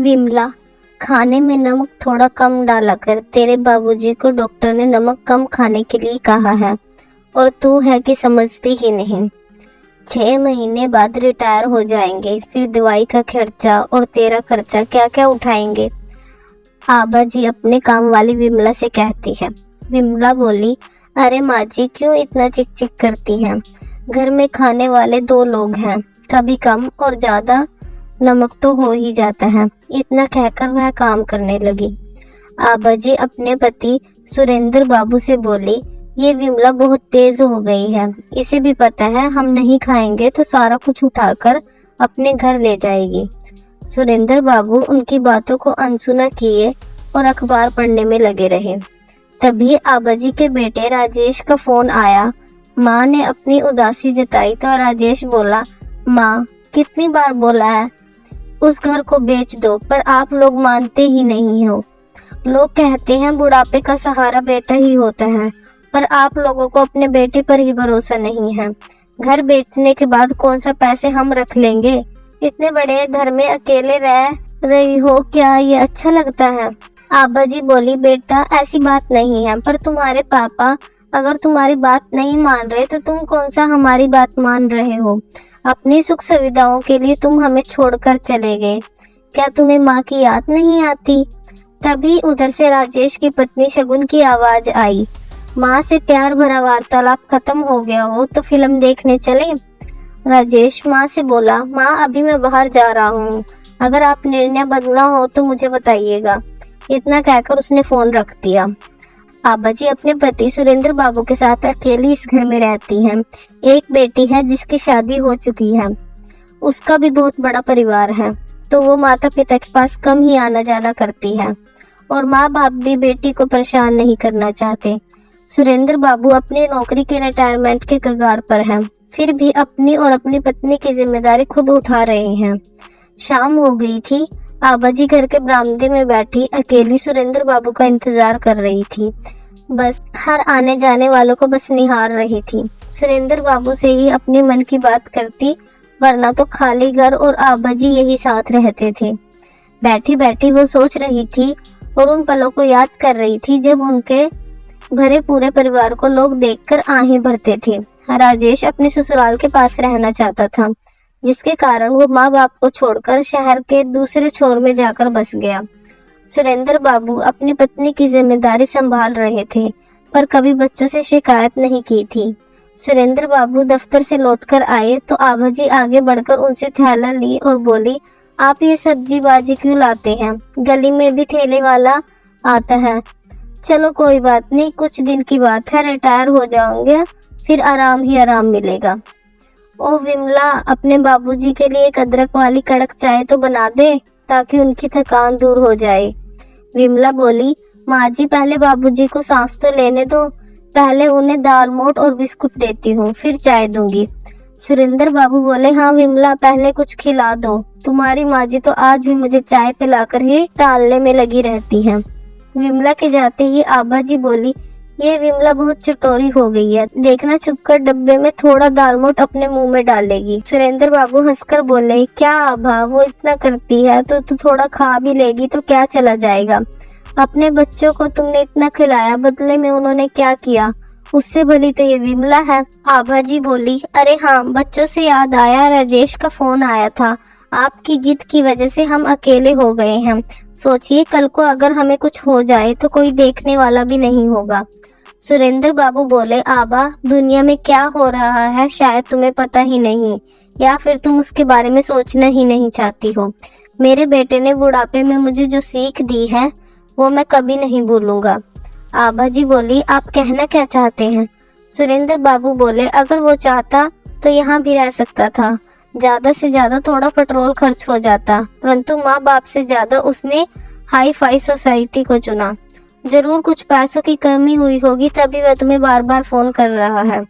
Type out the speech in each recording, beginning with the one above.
विमला, खाने में नमक थोड़ा कम डाला कर। तेरे बाबूजी को डॉक्टर ने नमक कम खाने के लिए कहा है और तू है कि समझती ही नहीं। 6 महीने बाद रिटायर हो जाएंगे, फिर दवाई का खर्चा और तेरा खर्चा क्या क्या उठाएंगे। आबा जी अपने काम वाली विमला से कहती है। विमला बोली, अरे माँ जी क्यों इतना चिक चिक करती हैं? घर में खाने वाले 2 लोग हैं, कभी कम और ज्यादा नमक तो हो ही जाता है। इतना कहकर वह काम करने लगी। आबा जी अपने पति सुरेंद्र बाबू से बोली, ये विमला बहुत तेज हो गई है, इसे भी पता है हम नहीं खाएंगे तो सारा कुछ उठाकर अपने घर ले जाएगी। सुरेंद्र बाबू उनकी बातों को अनसुना किए और अखबार पढ़ने में लगे रहे। तभी आबा जी के बेटे राजेश का फोन आया। माँ ने अपनी उदासी जताई तो राजेश बोला, माँ कितनी बार बोला है उस घर को बेच दो, पर आप लोग मानते ही नहीं हो। लोग कहते हैं बुढ़ापे का सहारा बेटा ही होता है, पर आप लोगों को अपने बेटे पर ही भरोसा नहीं है। घर बेचने के बाद कौन सा पैसे हम रख लेंगे? इतने बड़े घर में अकेले रह रही हो, क्या ये अच्छा लगता है? आबा जी बोली, बेटा ऐसी बात नहीं है, पर तुम्हारे पापा अगर तुम्हारी बात नहीं मान रहे तो तुम कौन सा हमारी बात मान रहे हो? अपनी सुख सुविधाओं के लिए तुम हमें छोड़कर चले गए, क्या तुम्हें माँ की याद नहीं आती? तभी उधर से राजेश की पत्नी शगुन की आवाज आई। माँ से प्यार भरा वार्तालाप खत्म हो गया हो तो फिल्म देखने चले? राजेश माँ से बोला, माँ अभी मैं बाहर जा रहा हूँ, अगर आप निर्णय बदला हो तो मुझे बताइएगा। इतना कहकर उसने फोन रख दिया। आबा जी अपने पति सुरेंद्र बाबू के साथ अकेली इस घर में रहती हैं। एक बेटी है जिसकी शादी हो चुकी है, उसका भी बहुत बड़ा परिवार है, तो वो माता पिता के पास कम ही आना जाना करती है और माँ बाप भी बेटी को परेशान नहीं करना चाहते। सुरेंद्र बाबू अपनी नौकरी के रिटायरमेंट के कगार पर हैं, फिर भी अपनी और अपनी पत्नी की जिम्मेदारी खुद उठा रहे हैं। शाम हो गई थी। आबा जी घर के बरामदे में बैठी अकेली सुरेंद्र बाबू का इंतजार कर रही थी। बस हर आने जाने वालों को बस निहार रही थी। सुरेंद्र बाबू से ही अपने मन की बात करती, वरना तो खाली घर और आबा जी यही साथ रहते थे। बैठी बैठी वो सोच रही थी और उन पलों को याद कर रही थी जब उनके भरे पूरे परिवार को लोग देखकर आहें भरते थे। राजेश अपने ससुराल के पास रहना चाहता था, जिसके कारण वो माँ बाप को छोड़कर शहर के दूसरे छोर में जाकर बस गया। सुरेंद्र बाबू अपनी पत्नी की जिम्मेदारी संभाल रहे थे, पर कभी बच्चों से शिकायत नहीं की थी। सुरेंद्र बाबू दफ्तर से लौटकर आए तो आभा जी आगे बढ़कर उनसे थैला ली और बोली, आप ये सब्जी बाजी क्यों लाते हैं? गली में भी ठेले वाला आता है। चलो कोई बात नहीं, कुछ दिन की बात है, रिटायर हो जाओगे, फिर आराम ही आराम मिलेगा। ओ विमला, अपने बाबूजी के लिए एक अदरक वाली कड़क चाय तो बना दे ताकि उनकी थकान दूर हो जाए। विमला बोली, माँ जी पहले बाबूजी को सांस तो लेने दो, पहले उन्हें दाल मोट और बिस्कुट देती हूँ, फिर चाय दूंगी। सुरेंद्र बाबू बोले, हाँ विमला पहले कुछ खिला दो, तुम्हारी माँ जी तो आज भी मुझे चाय पिलाकर ही टालने में लगी रहती है। विमला के जाते ही आभा जी बोली, ये विमला बहुत चटोरी हो गई है, देखना छुपकर डब्बे में थोड़ा दाल मोट अपने मुंह में डालेगी। सुरेंद्र बाबू हंसकर बोले, क्या आभा वो इतना करती है तो तू थोड़ा खा भी लेगी तो क्या चला जाएगा? अपने बच्चों को तुमने इतना खिलाया, बदले में उन्होंने क्या किया? उससे भली तो ये विमला है। आभा जी बोली, अरे हाँ, बच्चों से याद आया, राजेश का फोन आया था, आपकी जिद की वजह से हम अकेले हो गए हैं। सोचिए कल को अगर हमें कुछ हो जाए तो कोई देखने वाला भी नहीं होगा। सुरेंद्र बाबू बोले, आबा दुनिया में क्या हो रहा है शायद तुम्हें पता ही नहीं, या फिर तुम उसके बारे में सोचना ही नहीं चाहती हो। मेरे बेटे ने बुढ़ापे में मुझे जो सीख दी है वो मैं कभी नहीं भूलूंगा। आभा जी बोली, आप कहना क्या चाहते हैं? सुरेंद्र बाबू बोले, अगर वो चाहता तो यहाँ भी रह सकता था, ज्यादा से ज्यादा थोड़ा पेट्रोल खर्च हो जाता, परंतु माँ बाप से ज्यादा उसने हाई फाई सोसाइटी को चुना। जरूर कुछ पैसों की कमी हुई होगी, तभी वह तुम्हें बार बार फोन कर रहा है।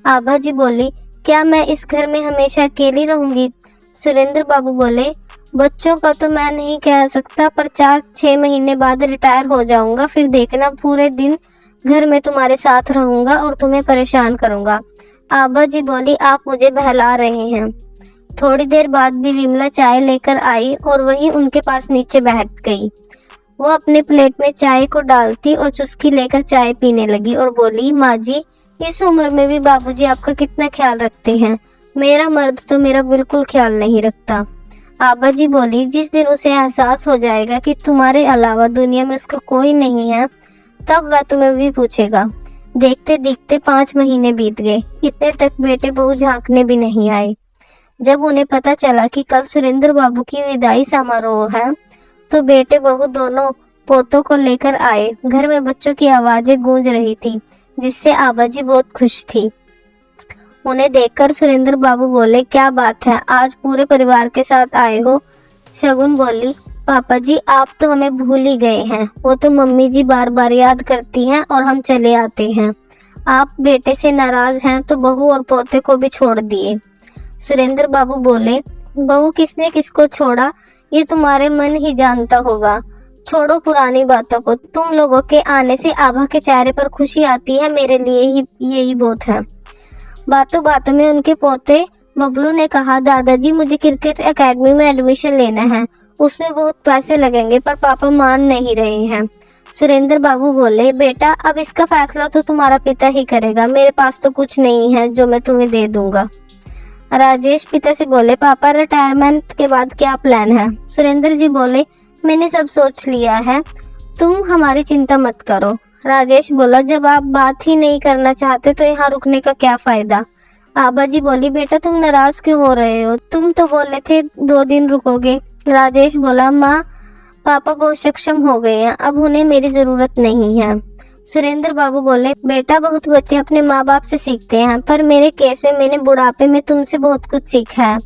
आभा जी बोली, क्या मैं इस घर में हमेशा अकेली रहूंगी? सुरेंद्र बाबू बोले, बच्चों का तो मैं नहीं कह सकता, पर 4-6 महीने बाद रिटायर हो जाऊंगा, फिर देखना पूरे दिन घर में तुम्हारे साथ रहूंगा और तुम्हें परेशान करूंगा। आभा जी बोली, आप मुझे बहला रहे हैं। थोड़ी देर बाद भी विमला चाय लेकर आई और वहीं उनके पास नीचे बैठ गई। वो अपने प्लेट में चाय को डालती और चुस्की लेकर चाय पीने लगी और बोली, माँ जी, इस उम्र में भी बाबूजी आपका कितना ख्याल रखते हैं। मेरा मर्द तो मेरा बिल्कुल ख्याल नहीं रखता। आबा जी बोली, जिस दिन उसे एहसास हो जाएगा कि तुम्हारे अलावा दुनिया में उसका कोई नहीं है, तब वह तुम्हें भी पूछेगा। देखते देखते 5 महीने बीत गए। इतने तक बेटे बहू झांकने भी नहीं आए। जब उन्हें पता चला कि कल सुरेंद्र बाबू की विदाई समारोह है, तो बेटे बहू दोनों पोतों को लेकर आए। घर में बच्चों की आवाजें गूंज रही थी, जिससे आबा जी बहुत खुश थी। उन्हें देखकर सुरेंद्र बाबू बोले, क्या बात है, आज पूरे परिवार के साथ आए हो? शगुन बोली, पापा जी, आप तो हमें भूल ही गए हैं। वो तो मम्मी जी बार बार याद करती हैं और हम चले आते हैं। आप बेटे से नाराज हैं तो बहू और पोते को भी छोड़ दिए। सुरेंद्र बाबू बोले, बहू किसने किसको छोड़ा, ये तुम्हारे मन ही जानता होगा। छोड़ो पुरानी बातों को। तुम लोगों के आने से आभा के चेहरे पर खुशी आती है, मेरे लिए ही यही बहुत है। बातों बातों में उनके पोते बबलू ने कहा, दादाजी, मुझे क्रिकेट एकेडमी में एडमिशन लेना है। उसमें बहुत पैसे लगेंगे, पर पापा मान नहीं रहे हैं। सुरेंद्र बाबू बोले, बेटा, अब इसका फैसला तो तुम्हारा पिता ही करेगा। मेरे पास तो कुछ नहीं है जो मैं तुम्हें दे दूंगा। राजेश पिता से बोले, पापा, रिटायरमेंट के बाद क्या प्लान है? सुरेंद्र जी बोले, मैंने सब सोच लिया है, तुम हमारी चिंता मत करो। राजेश बोला, जब आप बात ही नहीं करना चाहते तो यहाँ रुकने का क्या फायदा? आबा जी बोली, बेटा, तुम नाराज क्यों हो रहे हो? तुम तो बोले थे 2 दिन रुकोगे। राजेश बोला, माँ, पापा बहुत सक्षम हो गए हैं, अब उन्हें मेरी जरूरत नहीं है। सुरेंद्र बाबू बोले, बेटा, बहुत बच्चे अपने माँ बाप से सीखते हैं, पर मेरे केस में मैंने बुढ़ापे में तुमसे बहुत कुछ सीखा है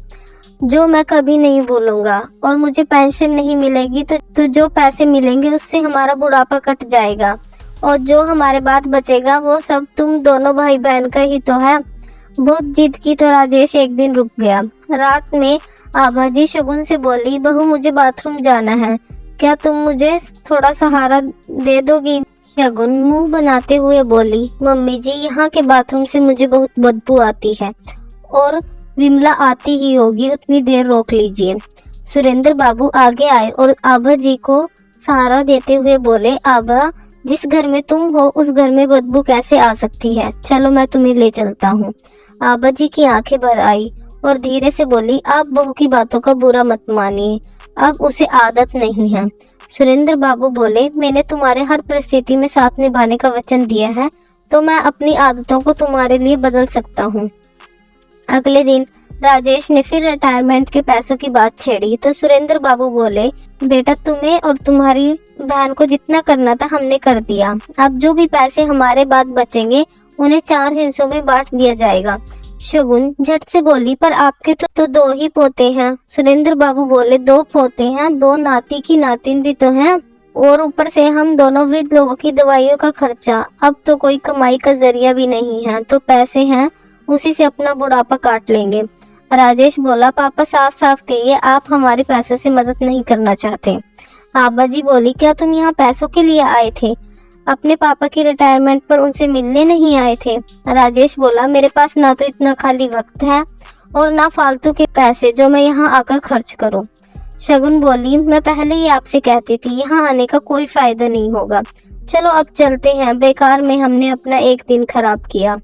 जो मैं कभी नहीं भूलूंगा। और मुझे पेंशन नहीं मिलेगी तो जो पैसे मिलेंगे उससे हमारा बुढ़ापा कट जाएगा, और जो हमारे बाद बचेगा वो सब तुम दोनों भाई बहन का ही तो है। बहुत जिद की तो राजेश एक दिन रुक गया। रात में आभा जी शगुन से बोली, बहू, मुझे बाथरूम जाना है, क्या तुम मुझे थोड़ा सहारा दे दोगी? शगुन मुंह बनाते हुए बोली, मम्मी जी, यहाँ के बाथरूम से मुझे बहुत बदबू आती है और विमला आती ही होगी, उतनी देर रोक लीजिए। सुरेंद्र बाबू आगे आए और आभा जी को सहारा देते हुए बोले, आभा, जिस घर में तुम हो उस घर में बदबू कैसे आ सकती है? चलो मैं तुम्हें ले चलता हूँ। आभा जी की आंखें भर आई और धीरे से बोली, आप बहू की बातों का बुरा मत मानिए, अब उसे आदत नहीं है। सुरेंद्र बाबू बोले, मैंने तुम्हारे हर परिस्थिति में साथ निभाने का वचन दिया है, तो मैं अपनी आदतों को तुम्हारे लिए बदल सकता हूँ। अगले दिन राजेश ने फिर रिटायरमेंट के पैसों की बात छेड़ी तो सुरेंद्र बाबू बोले, बेटा, तुम्हें और तुम्हारी बहन को जितना करना था हमने कर दिया। अब जो भी पैसे हमारे बाद बचेंगे उन्हें 4 हिस्सों में बांट दिया जाएगा। शगुन झट से बोली, पर आपके तो 2 ही पोते हैं। सुरेंद्र बाबू बोले, 2 पोते हैं, 2 नाती की नातिन भी तो हैं, और ऊपर से हम दोनों वृद्ध लोगों की दवाइयों का खर्चा। अब तो कोई कमाई का जरिया भी नहीं है, तो पैसे हैं, उसी से अपना बुढ़ापा काट लेंगे। राजेश बोला, पापा, साफ साफ कहिए, आप हमारे पैसों से मदद नहीं करना चाहते। आबा जी बोली, क्या तुम यहाँ पैसों के लिए आए थे? अपने पापा की रिटायरमेंट पर उनसे मिलने नहीं आए थे? राजेश बोला, मेरे पास ना तो इतना खाली वक्त है और ना फालतू के पैसे जो मैं यहाँ आकर खर्च करूँ। शगुन बोली, मैं पहले ही आपसे कहती थी, यहाँ आने का कोई फायदा नहीं होगा। चलो अब चलते हैं, बेकार में हमने अपना एक दिन खराब किया।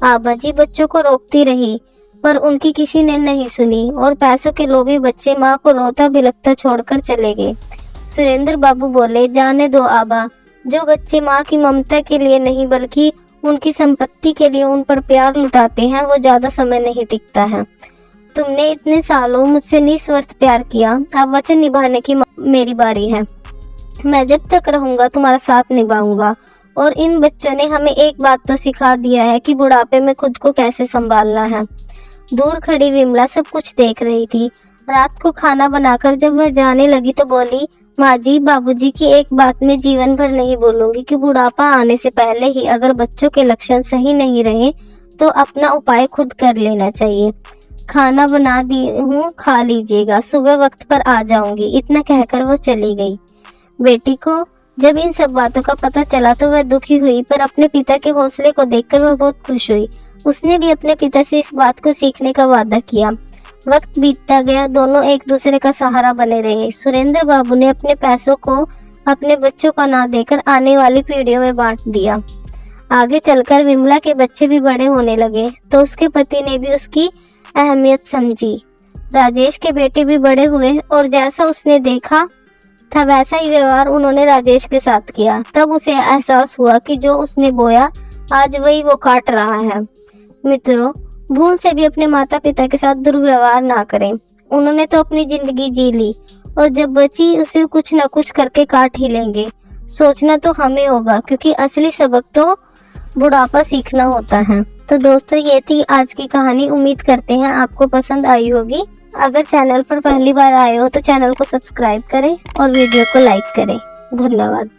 आबा जी बच्चों को रोकती रही, पर उनकी किसी ने नहीं सुनी और पैसों के लोभी बच्चे माँ को रोता बिलखता छोड़कर चले गए। सुरेंद्र बाबू बोले, जाने दो आबा, जो बच्चे माँ की ममता के लिए नहीं बल्कि उनकी संपत्ति के लिए उन पर प्यार लुटाते हैं, वो ज्यादा समय नहीं टिकता है। तुमने इतने सालों मुझसे निस्वार्थ प्यार किया, अब वचन निभाने की मेरी बारी है। मैं जब तक रहूंगा तुम्हारा साथ निभाऊंगा। और इन बच्चों ने हमें एक बात तो सिखा दिया है कि बुढ़ापे में खुद को कैसे संभालना है। दूर खड़ी विमला सब कुछ देख रही थी। रात को खाना बनाकर जब वह जाने लगी तो बोली, माँ जी, बाबूजी की एक बात मैं जीवन भर नहीं बोलूंगी कि बुढ़ापा आने से पहले ही अगर बच्चों के लक्षण सही नहीं रहे तो अपना उपाय खुद कर लेना चाहिए। खाना बना दी हूँ, खा लीजिएगा, सुबह वक्त पर आ जाऊंगी। इतना कहकर वो चली गई। बेटी को जब इन सब बातों का पता चला तो वह दुखी हुई, पर अपने पिता के हौसले को देखकर वह बहुत खुश हुई। उसने भी अपने पिता से इस बात को सीखने का वादा किया। वक्त बीतता गया, दोनों एक दूसरे का सहारा बने रहे। सुरेंद्र बाबू ने अपने पैसों को अपने बच्चों का ना देकर आने वाली पीढ़ियों में बांट दिया। आगे चलकर विमला के बच्चे भी बड़े होने लगे तो उसके पति ने भी उसकी अहमियत समझी। राजेश के बेटे भी बड़े हुए और जैसा उसने देखा था वैसा ही व्यवहार उन्होंने राजेश के साथ किया। तब उसे एहसास हुआ कि जो उसने बोया आज वही वो काट रहा है। मित्रों, भूल से भी अपने माता पिता के साथ दुर्व्यवहार ना करें। उन्होंने तो अपनी जिंदगी जी ली और जब बची उसे कुछ न कुछ करके काट ही लेंगे। सोचना तो हमें होगा, क्योंकि असली सबक तो बुढ़ापा सीखना होता है। तो दोस्तों, ये थी आज की कहानी। उम्मीद करते हैं आपको पसंद आई होगी। अगर चैनल पर पहली बार आए हो तो चैनल को सब्सक्राइब करें और वीडियो को लाइक करें। धन्यवाद।